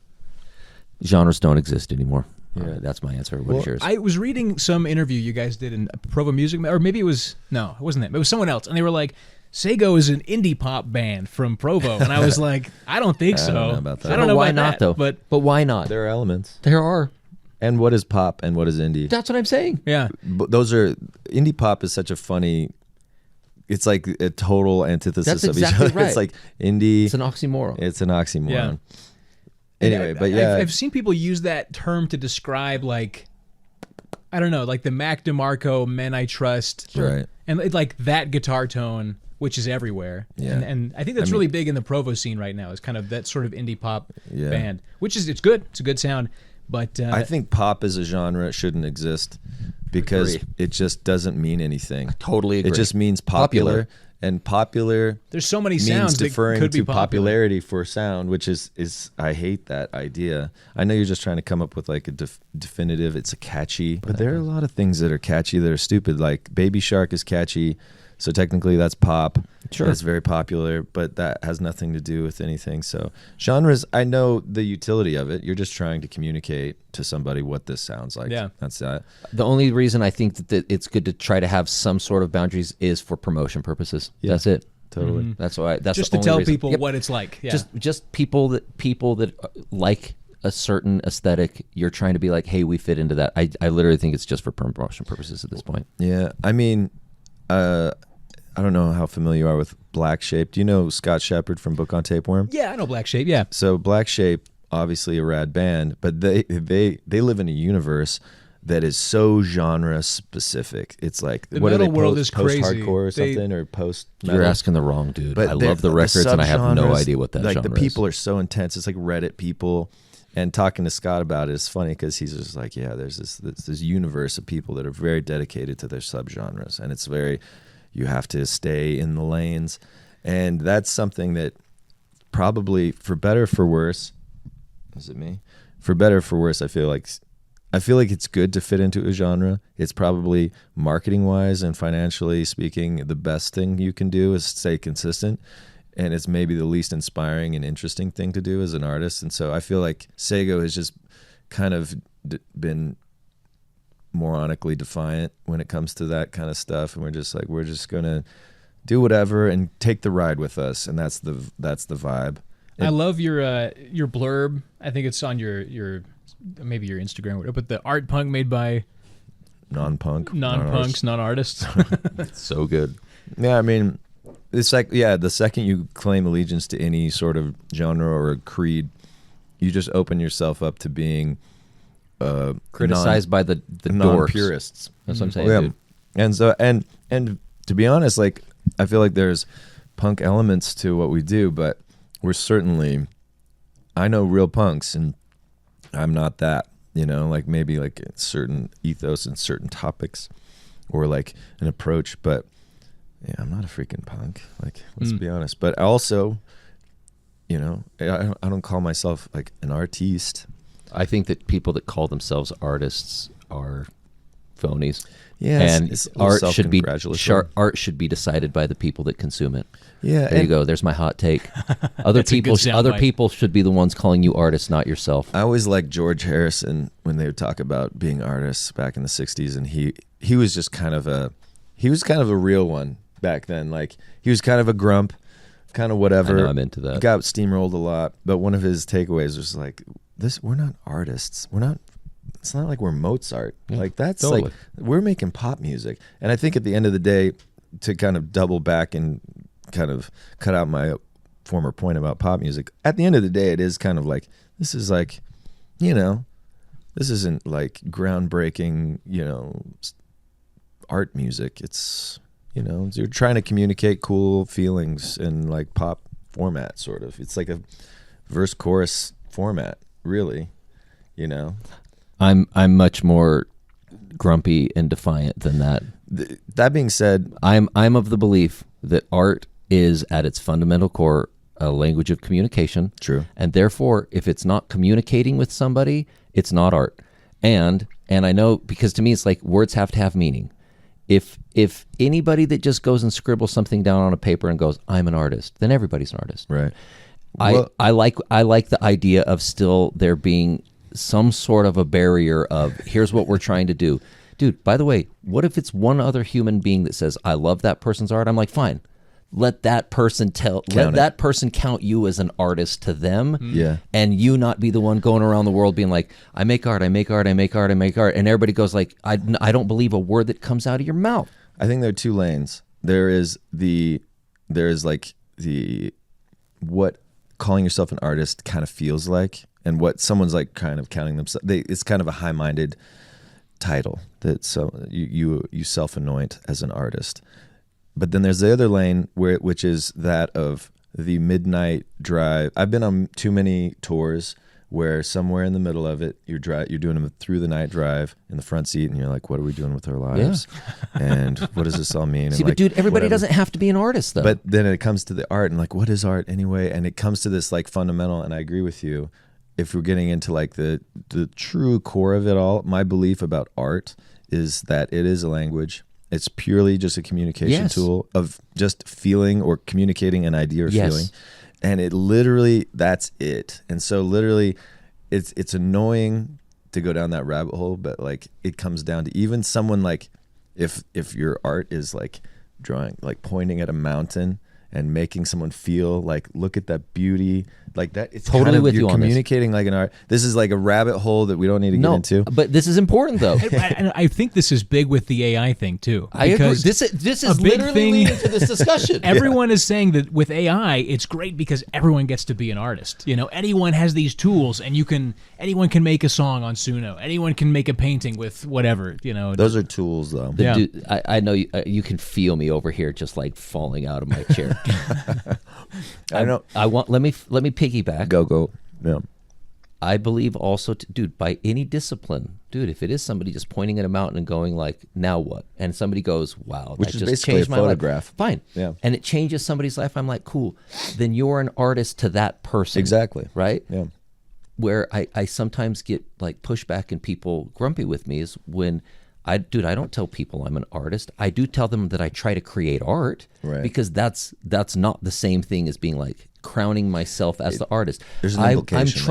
Genres don't exist anymore. Yeah, that's my answer. What is yours? I was reading some interview you guys did in Provo Music, or maybe it was, no, it wasn't them. It was someone else, and they were like, Sego is an indie pop band from Provo, and I was like, I don't think so. I don't know about that. I don't know why about not that, though. But why not? There are elements. There are. And what is pop and what is indie? That's what I'm saying. yeah, But those are indie pop is such a funny. It's like a total antithesis That's of each exactly other. right. It's like indie. It's an oxymoron. It's an oxymoron. Yeah. Anyway, but yeah, I've seen people use that term to describe, like, I don't know, like the Mac DeMarco Men I Trust, Right. and like that guitar tone, which is everywhere. Yeah. And I think that's really big in the Provo scene right now. Is kind of that sort of indie pop Yeah. band, which is it's good. It's a good sound, but I think pop as a genre shouldn't exist because Agree. it just doesn't mean anything. Totally agree. It just means popular. And popular there's so many means sounds that deferring could be to popular. popularity for sound, which is I hate that idea. I know you're just trying to come up with like a definitive. It's a catchy, but there are a lot of things that are catchy that are stupid. Like Baby Shark is catchy, so technically that's pop. Sure. It's very popular, but that has nothing to do with anything. So genres, I know the utility of it. You're just trying to communicate to somebody what this sounds like. Yeah. That's that. The only reason I think that it's good to try to have some sort of boundaries is for promotion purposes. Yeah. That's it. Totally. That's why. That's Just the to only tell reason. people Yep. what it's like. Yeah. Just people that like a certain aesthetic. You're trying to be like, hey, we fit into that. I literally think it's just for promotion purposes at this point. Yeah. I mean, I don't know how familiar you are with Black Shape. Do you know Scott Shepard from Book on Tapeworm? yeah, I know Black Shape. Yeah. So Black Shape, obviously a rad band, but they live in a universe that is so genre specific. It's like The what are metal they, world is crazy. post-hardcore or They- something, or post-metal? You're asking the wrong dude. But I love the records and I have no subgenres, idea what that like genre the people is. are so intense. It's like Reddit people. And talking to Scott about it is funny because he's just like, yeah, there's this universe of people that are very dedicated to their subgenres, and it's very, you have to stay in the lanes, and that's something that probably, for better or for worse, is it me? For better or for worse, I feel like it's good to fit into a genre. It's probably marketing wise and financially speaking, the best thing you can do is stay consistent. And it's maybe the least inspiring and interesting thing to do as an artist. And so I feel like Sego has just kind of been moronically defiant when it comes to that kind of stuff. And we're just going to do whatever and take the ride with us. And that's the vibe. I love your blurb. I think it's on your maybe your Instagram, but the art punk made by non-punks. not artists. It's so good. Yeah, I mean, it's like, yeah, the second you claim allegiance to any sort of genre or a creed, you just open yourself up to being Criticized by the dorks. non-purists. That's what I'm saying, Yeah. dude. And so and to be honest, like, I feel like there's punk elements to what we do, but we're certainly, I know real punks and I'm not that, like maybe like a certain ethos and certain topics or like an approach, but yeah, I'm not a freaking punk. Like, let's be honest. But also, I don't call myself like an artiste. I think that people that call themselves artists are phonies. Yeah, and it's a little self-congratulatory. art should be decided by the people that consume it. Yeah, There you go. There's my hot take. Other That's a good soundbite. people should be the ones calling you artists, not yourself. I always liked George Harrison when they would talk about being artists back in the '60s, and he was just kind of a real one back then. Like, he was kind of a grump, kind of whatever. I know, I'm into that. He got steamrolled a lot, but one of his takeaways was like, we're not artists. It's not like we're Mozart. Like, that's totally. like, we're making pop music. And I think at the end of the day, to kind of double back and kind of cut out my former point about pop music, at the end of the day, it is kind of like, this is like, this isn't like groundbreaking, art music. It's, you're trying to communicate cool feelings in like pop format, sort of. It's like a verse chorus format. really, you know. I'm much more grumpy and defiant than that. That being said, I'm of the belief that art is at its fundamental core a language of communication. True. And therefore, if it's not communicating with somebody, it's not art. And I know, because to me it's like words have to have meaning. If anybody that just goes and scribbles something down on a paper and goes, I'm an artist, then everybody's an artist. right. I like the idea of still there being some sort of a barrier of here's what we're trying to do. Dude, by the way, what if it's one other human being that says, I love that person's art? I'm like, fine. Let that person that person count you as an artist to them. Yeah. And you not be the one going around the world being like, I make art, I make art, I make art, I make art. And everybody goes like, I don't believe a word that comes out of your mouth. I think there are two lanes. There is like the what calling yourself an artist kind of feels like, and what someone's like kind of counting themselves. It's kind of a high-minded title that so you self-anoint as an artist. But then there's the other lane which is that of the midnight drive. I've been on too many tours where somewhere in the middle of it, you're doing a through the night drive in the front seat, and you're like, what are we doing with our lives? And what does this all mean? See, and but like, dude, everybody whatever. doesn't have to be an artist, though. But then it comes to the art, and like, what is art anyway? And it comes to this like fundamental, and I agree with you. If we're getting into like the true core of it all, my belief about art is that it is a language. It's purely just a communication tool of just feeling or communicating an idea or feeling. And it literally, that's it. And so literally it's annoying to go down that rabbit hole, but like it comes down to even someone like if your art is like drawing, like pointing at a mountain and making someone feel like, look at that beauty, like that. It's totally kind of, with you're you on this. communicating like an art. This is like a rabbit hole that we don't need to get into. But this is important, though. And I think this is big with the AI thing too. I agree. Because This is big literally thing- leading to this discussion. Everyone is saying that with AI, it's great because everyone gets to be an artist. You know, anyone has these tools, and anyone can make a song on Suno. Anyone can make a painting with whatever. You know, Those are tools though. Yeah. Dude, I know you can feel me over here, just like falling out of my chair. I know. Let me piggyback. Go. Yeah. I believe also, dude, by any discipline, dude, if it is somebody just pointing at a mountain and going like, now what? And somebody goes, wow, Which that is just basically changed a my photograph. life. Fine. Yeah. And it changes somebody's life. I'm like, cool. Then you're an artist to that person. Exactly. Right? Yeah. Where I sometimes get like pushback and people grumpy with me is when I don't tell people I'm an artist. I do tell them that I try to create art, Right. because that's not the same thing as being like crowning myself as the artist. There's an I implication am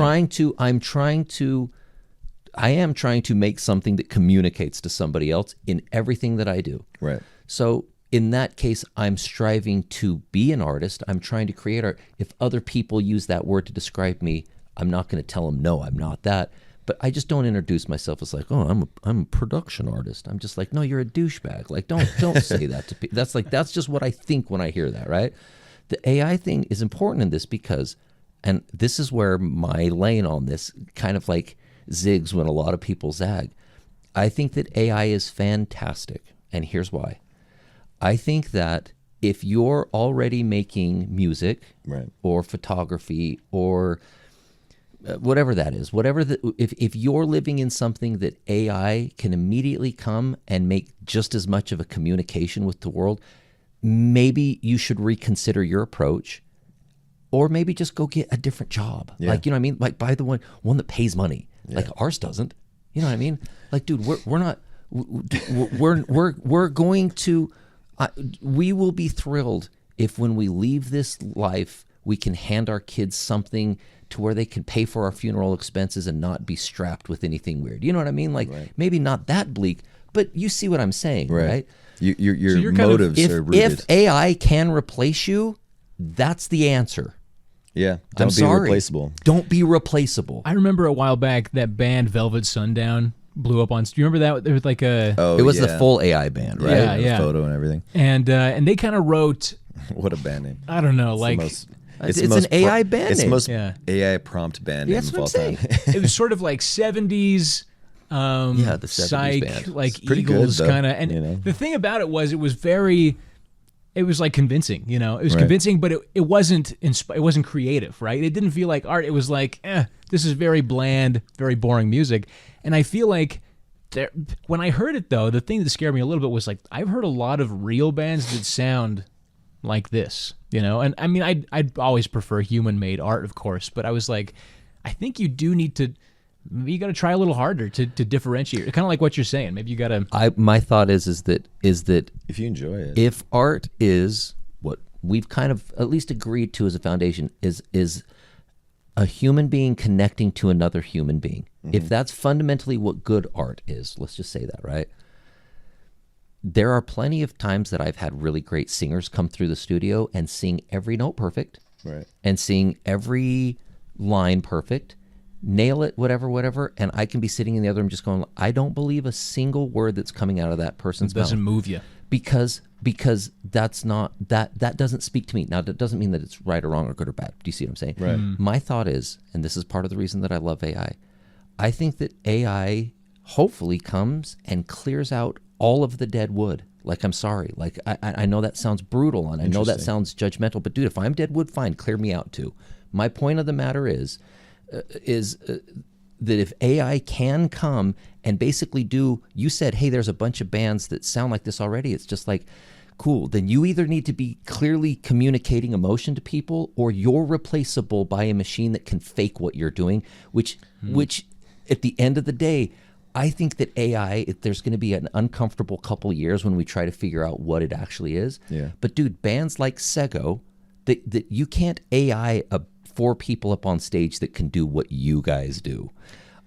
trying to make something that communicates to somebody else in everything that I do. Right. So in that case, I'm striving to be an artist. I'm trying to create art. If other people use that word to describe me, I'm not going to tell them, no, I'm not that. But I just don't introduce myself as like, oh, I'm a production artist. I'm just like, no, you're a douchebag. Like, don't say that to people. That's just what I think when I hear that, right? The AI thing is important in this because, and this is where my lane on this kind of like zigs when a lot of people zag. I think that AI is fantastic, and here's why. I think that if you're already making music, Right. or photography, or whatever that is, if you're living in something that AI can immediately come and make just as much of a communication with the world, maybe you should reconsider your approach, or maybe just go get a different job. Yeah. Like, you know what I mean? Like, buy the one that pays money. Like ours doesn't. You know what I mean? Like, dude, we're not. We're going to. We will be thrilled if when we leave this life, we can hand our kids something to where they can pay for our funeral expenses and not be strapped with anything weird. You know what I mean? Like, maybe not that bleak, but you see what I'm saying, right? Your kind of- motives are rooted. If AI can replace you, that's the answer. Yeah. I'm Don't be sorry. replaceable. Don't be replaceable. I remember a while back that band Velvet Sundown blew up on. Do you remember that? There was like a Oh, It was yeah. the full AI band, right? Yeah, The yeah. photo and everything. and they kind of wrote, What a band name. I don't know, like It's an AI band It's the name. most Yeah. AI prompt band Yeah, name that's of what all I'm time. it was sort of like 70s. the 70s psych, band. like pretty Eagles good, though, kind of. And you know. the thing about it was very it was like convincing, you know. It was Right. convincing, but it wasn't it wasn't creative, right? It didn't feel like art. It was like, this is very bland, very boring music. And I feel like when I heard it though, the thing that scared me a little bit was like I've heard a lot of real bands that sound like this, you know. And I mean, I'd always prefer human-made art, of course, but I was like, I think you do need to. Maybe you got to try a little harder to differentiate. Kind of like what you're saying. Maybe you got to. My thought is that If you enjoy it, if art is what we've kind of at least agreed to as a foundation is a human being connecting to another human being. If that's fundamentally what good art is, let's just say that, right? There are plenty of times that I've had really great singers come through the studio and sing every note perfect, right? and sing every line perfect, nail it, whatever, and I can be sitting in the other room just going, I don't believe a single word that's coming out of that person's mouth. Doesn't move you. Because that's not that doesn't speak to me. Now that doesn't mean that it's right or wrong or good or bad. Do you see what I'm saying? Right. My thought is, and this is part of the reason that I love AI, I think that AI hopefully comes and clears out all of the dead wood. Like, I'm sorry. Like, I know that sounds brutal and I know that sounds judgmental, but dude, if I'm dead wood, fine, clear me out too. My point of the matter is that if AI can come and basically do, you said, hey, there's a bunch of bands that sound like this already. It's just like, cool. Then you either need to be clearly communicating emotion to people, or you're replaceable by a machine that can fake what you're doing, which at the end of the day, I think that AI, there's going to be an uncomfortable couple years when we try to figure out what it actually is. Yeah. But dude, bands like Sego, that you can't AI 4 people up on stage that can do what you guys do.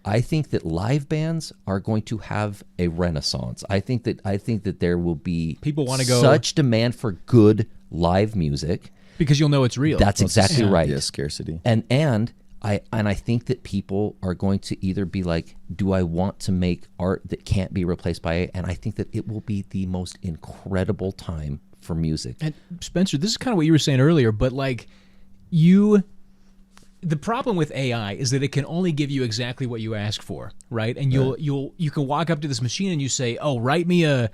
I think that live bands are going to have a renaissance. I think that there will be People want to go such demand for good live music because you'll know it's real. That's exactly right. Yeah, scarcity. And I think that people are going to either be like, do I want to make art that can't be replaced by it? And I think that it will be the most incredible time for music. And Spencer, this is kind of what you were saying earlier, but like the problem with AI is that it can only give you exactly what you ask for, right? And you can walk up to this machine and you say, "Oh, write me a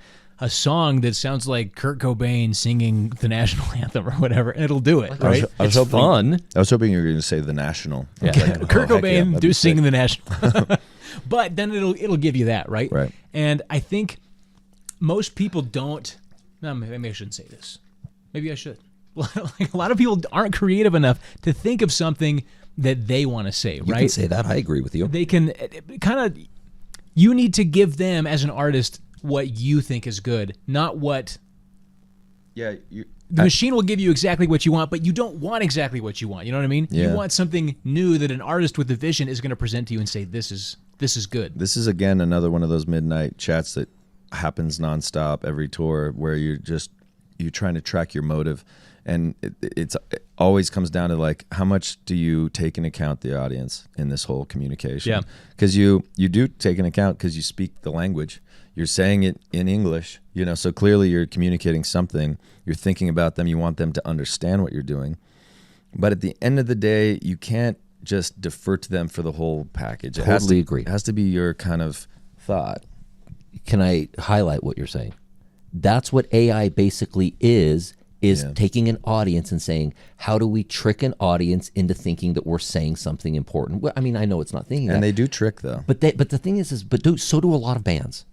song that sounds like Kurt Cobain singing the national anthem or whatever," and it'll do it, right? I was It's hoping, fun. I was hoping you were going to say the National. I was like, Kurt oh, heck yeah, Cobain that'd be singing sick. the national, but then it'll give you that, right? Right. And I think most people don't. No, maybe I shouldn't say this. Maybe I should. Like, a lot of people aren't creative enough to think of something that they want to say, You right? can say that. I agree with you. They can kind of, you need to give them as an artist what you think is good, not what Yeah, the machine will give you exactly what you want, but you don't want exactly what you want. You know what I mean? Yeah. You want something new that an artist with a vision is going to present to you and say, this is good. This is again another one of those midnight chats that happens nonstop every tour, where you're trying to track your motive, and it always comes down to like, how much do you take into account the audience in this whole communication? Yeah. Because you do take into account, because you speak the language, you're saying it in English, you know, so clearly you're communicating something. You're thinking about them. You want them to understand what you're doing. But at the end of the day, you can't just defer to them for the whole package. Totally agree. It has to be your kind of thought. Can I highlight what you're saying? That's what AI basically is taking an audience and saying, how do we trick an audience into thinking that we're saying something important? Well, I mean, I know it's not thinking that. And they do trick, though. But the thing is dude, so do a lot of bands.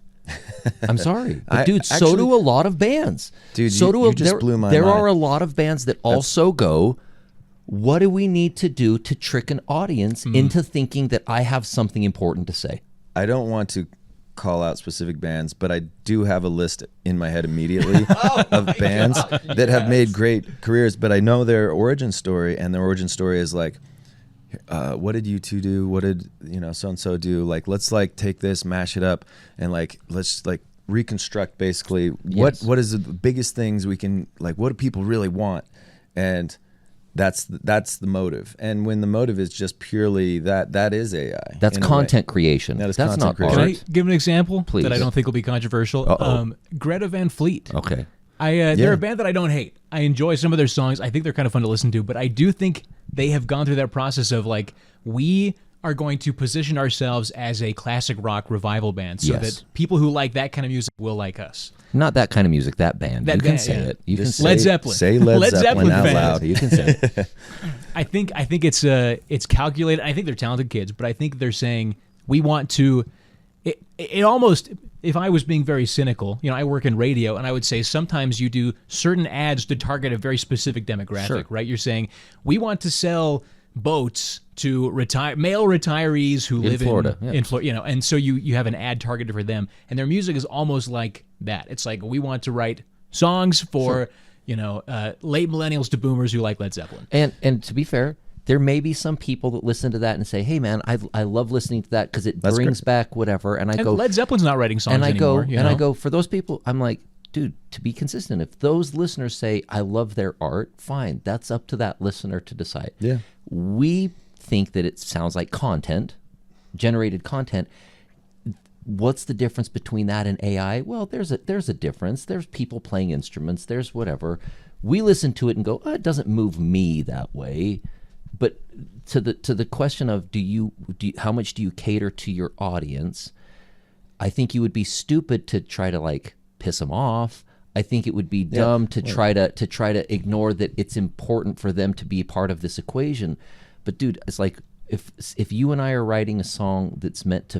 I'm sorry, but dude, so actually, do a lot of bands. Dude, so you just blew my There mind. are a lot of bands that also go, what do we need to do to trick an audience into thinking that I have something important to say? I don't want to call out specific bands, but I do have a list in my head immediately of bands that have made great careers, but I know their origin story, and their origin story is like, what did you two do? What did, so-and-so do? Like, let's like take this, mash it up, and like, let's like reconstruct basically what is the biggest things we can, like, what do people really want? And that's the motive. And when the motive is just purely that is AI. That's content creation. That is That's content not creation. Can art. I give an example Please. that I don't think will be controversial? Greta Van Fleet. Okay. They're a band that I don't hate. I enjoy some of their songs. I think they're kind of fun to listen to, but I do think they have gone through that process of like, we are going to position ourselves as a classic rock revival band so Yes. that people who like that kind of music will like us. Not that kind of music, that band. That you can band, say yeah. it. You can Just say Led it. Zeppelin. Say Led Zeppelin out fans. loud. You can say it. I think it's calculated. I think they're talented kids, but I think they're saying we want to. It almost, if I was being very cynical, I work in radio, and I would say sometimes you do certain ads to target a very specific demographic, Sure. right? You're saying we want to sell boats to male retirees who live Florida, yeah. in Florida, and so you have an ad targeted for them, and their music is almost like that. It's like we want to write songs for late millennials to boomers who like Led Zeppelin. And to be fair, there may be some people that listen to that and say, "Hey, man, I love listening to that because it brings back whatever." And I And go, Led Zeppelin's not writing songs and I anymore. go, and I go, for those people, I'm like, dude, to be consistent, if those listeners say I love their art, fine, that's up to that listener to decide. Yeah. We think that it sounds like content, generated content. What's the difference between that and AI? Well, there's a difference. There's people playing instruments. There's whatever. We listen to it and go, it doesn't move me that way. But to the question of how much do you cater to your audience? I think you would be stupid to try to like piss them off. I think it would be dumb to try to ignore that it's important for them to be part of this equation. But dude, it's like if you and I are writing a song that's meant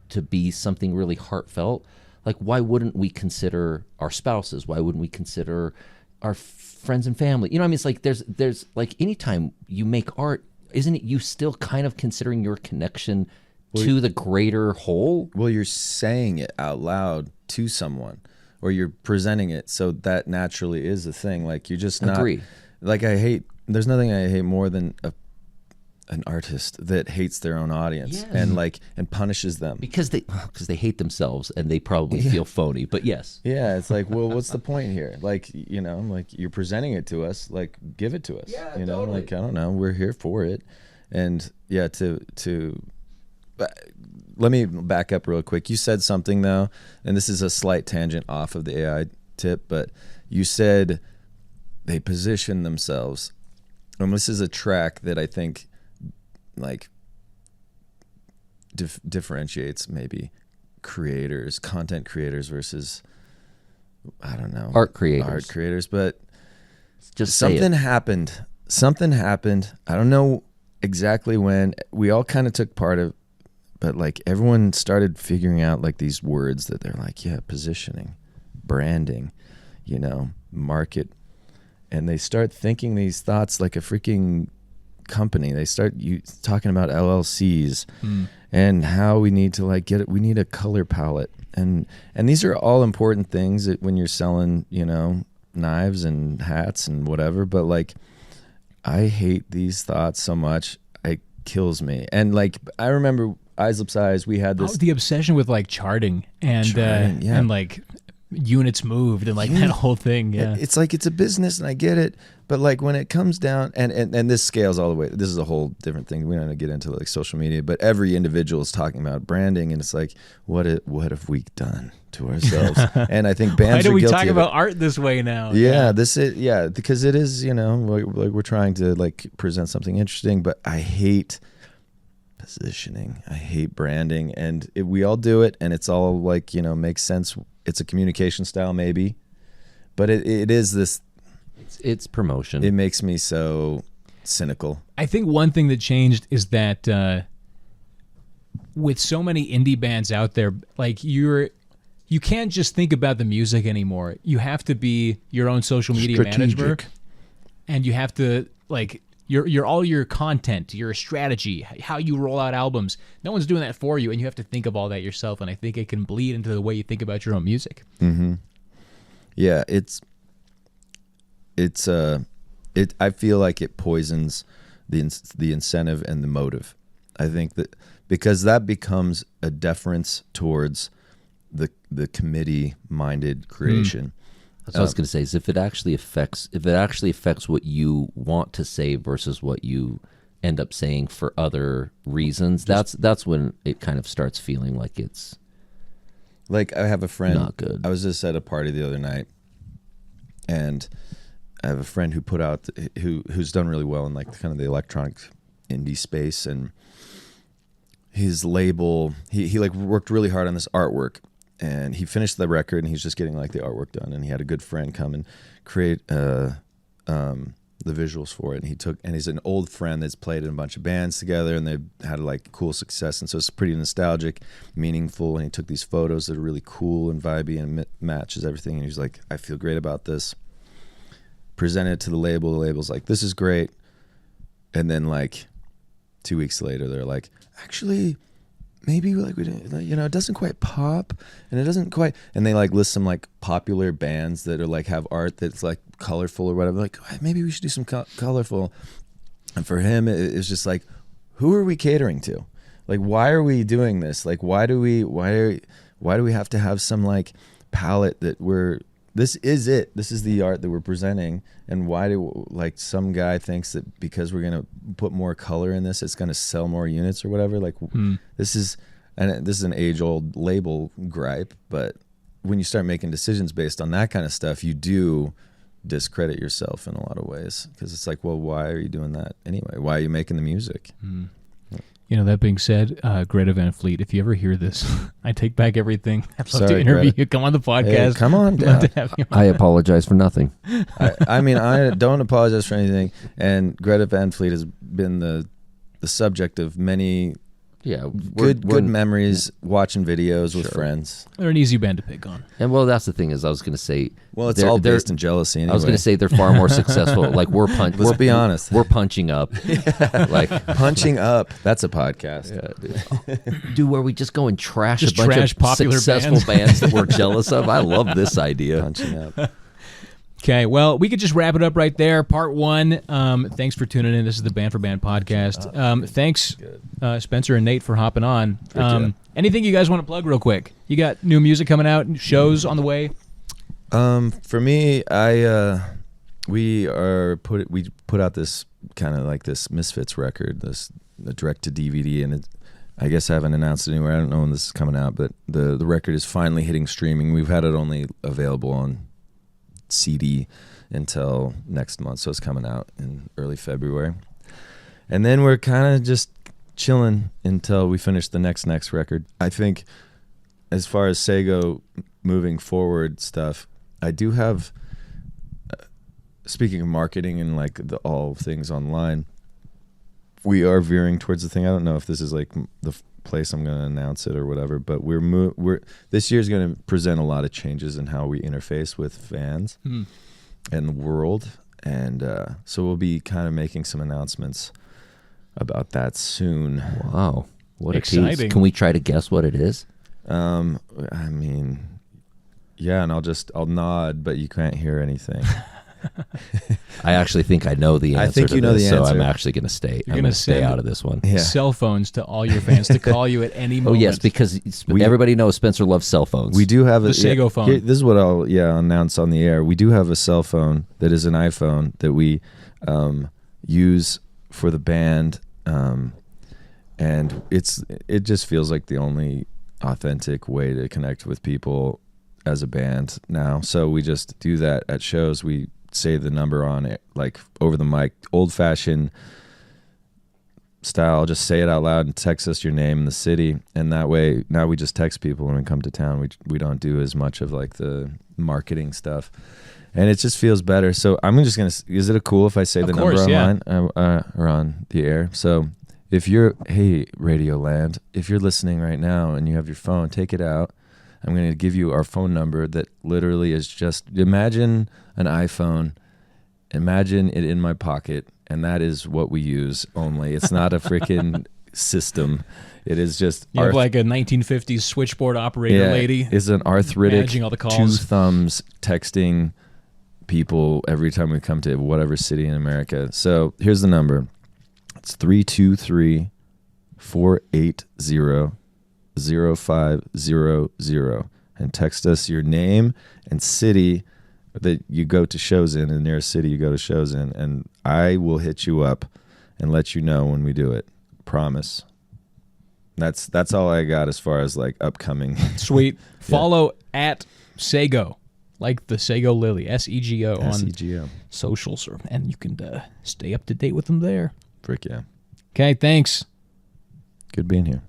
to be something really heartfelt, like why wouldn't we consider our spouses? Why wouldn't we consider our friends and family? I mean, it's like there's like anytime you make art, isn't it you still kind of considering your connection to the greater whole? Well, you're saying it out loud to someone, or you're presenting it, so that naturally is a thing. Like you're just not. Agree. Like there's nothing I hate more than an artist that hates their own audience and punishes them Because they hate themselves and they probably feel phony. But yes. Yeah, it's like, well, what's the point here? Like, like you're presenting it to us, like give it to us. Yeah, totally. Like I don't know, we're here for it. And yeah, let me back up real quick. You said something though, and this is a slight tangent off of the AI tip, but you said they position themselves. And this is a track that I think like differentiates maybe content creators versus, I don't know, Art creators. But Just something happened. I don't know exactly when. We all kind of took part of, but like everyone started figuring out like these words that they're like, yeah, positioning, branding, market. And they start thinking these thoughts like a freaking company. They start talking about LLCs and how we need to like we need a color palette. And these are all important things that when you're selling, knives and hats and whatever. But like, I hate these thoughts so much. It kills me. And like, I remember Eyes Lips Eyes, we had this. The obsession with like charting and and like units moved and like that whole thing. Yeah. It's like, it's a business and I get it. But like when it comes down and this scales all the way, this is a whole different thing. We don't want to get into like social media, but every individual is talking about branding, and it's like, what have we done to ourselves? And I think bands Why do are we guilty talk of it. about art this way now? Yeah, because it is, like we're trying to like present something interesting, but I hate positioning. I hate branding, and we all do it, and it's all like, makes sense. It's a communication style maybe, but it is this. It's promotion. It makes me so cynical. I think one thing that changed is that with so many indie bands out there, like you can't just think about the music anymore. You have to be your own social media manager, and you have to like your all your content, your strategy, how you roll out albums. No one's doing that for you, and you have to think of all that yourself. And I think it can bleed into the way you think about your own music. Mm-hmm. Yeah, I feel like it poisons the incentive and the motive. I think that because that becomes a deference towards the committee-minded creation. That's what I was going to say. Is if it actually affects what you want to say versus what you end up saying for other reasons, that's when it kind of starts feeling like it's like, I have a friend. Not good. I was just at a party the other night, and I have a friend who's done really well in like kind of the electronic indie space, and his label, he like worked really hard on this artwork, and he finished the record, and he's just getting like the artwork done, and he had a good friend come and create the visuals for it, and he's an old friend that's played in a bunch of bands together, and they've had like cool success, and so it's pretty nostalgic, meaningful, and he took these photos that are really cool and vibey and matches everything, and he's like, I feel great about this. Presented it to the label's like, this is great, and then like 2 weeks later they're like, actually maybe like we didn't, you know, it doesn't quite pop, and it doesn't quite, and they like list some like popular bands that are like have art that's like colorful or whatever, like maybe we should do some colorful, and for him it's just like, who are we catering to? Like, why are we doing this? Like, why do we have to have some like palette that this is it, this is the art that we're presenting, and why do like some guy thinks that because we're gonna put more color in this, it's gonna sell more units or whatever? Like, this is an age-old label gripe, but when you start making decisions based on that kind of stuff, you do discredit yourself in a lot of ways, because it's like, well, why are you doing that anyway? Why are you making the music? You know, that being said, Greta Van Fleet, if you ever hear this, I take back everything. I'd love to interview you. Come on the podcast. Hey, come on down. I apologize for nothing. I mean, I don't apologize for anything. And Greta Van Fleet has been the subject of many good memories, watching videos with friends. They're an easy band to pick on. And well, that's the thing is, I was going to say, well, it's all based in jealousy anyway. I was going to say they're far more successful. Like Let's be honest. We're punching up. Like punching up. That's a podcast. Yeah, dude, where we just go and trash just a bunch trash of popular successful bands that we're jealous of. I love this idea. Punching up. Okay, well, we could just wrap it up right there. Part one. Thanks for tuning in. This is the Band for Band podcast. Thanks, Spencer and Nate, for hopping on. Anything you guys want to plug real quick? You got new music coming out, shows on the way? For me, we put out this kind of like this Misfits record, this direct to DVD, and I guess I haven't announced it anywhere. I don't know when this is coming out, but the record is finally hitting streaming. We've had it only available on CD until next month, so it's coming out in early February, and then we're kind of just chilling until we finish the next record. I think as far as Sego moving forward stuff, I do have speaking of marketing and like all things online, we are veering towards the thing. I don't know if this is like the place I'm going to announce it or whatever, but we're this year's going to present a lot of changes in how we interface with fans and the world, and so we'll be kind of making some announcements about that soon. Wow, what exciting! A tease. Can we try to guess what it is? I mean, yeah, and I'll nod, but you can't hear anything. I actually think I know the answer. I think to you know this, the answer. So I'm actually going to stay. I'm going to stay out of this one. Yeah. Cell phones to all your fans to call you at any moment. Oh yes, because everybody knows Spencer loves cell phones. We do have the Sego phone. This is what I'll announce on the air. We do have a cell phone that is an iPhone that we use for the band, and it just feels like the only authentic way to connect with people as a band now. So we just do that at shows. We say the number on it, like over the mic, old-fashioned style. Just say it out loud and text us your name and the city, and that way now we just text people when we come to town. We don't do as much of like the marketing stuff, and it just feels better. So I'm just gonna. Is it cool if I say the number online or on the air? So if you're Radio Land, if you're listening right now and you have your phone, take it out. I'm going to give you our phone number that literally is just, imagine an iPhone, imagine it in my pocket, and that is what we use only. It's not a freaking system. It is just... You have like a 1950s switchboard operator lady. It's an arthritic, managing all the calls. 2 thumbs texting people every time we come to whatever city in America. So here's the number. It's 323-480-0500, and text us your name and city that you go to shows in, the nearest city you go to shows in, and I will hit you up and let you know when we do it. Promise. That's all I got as far as like upcoming. Sweet. Follow at Sego, like the Sego Lily, SEGO on socials, and you can stay up to date with them there. Frick yeah. Okay, thanks. Good being here.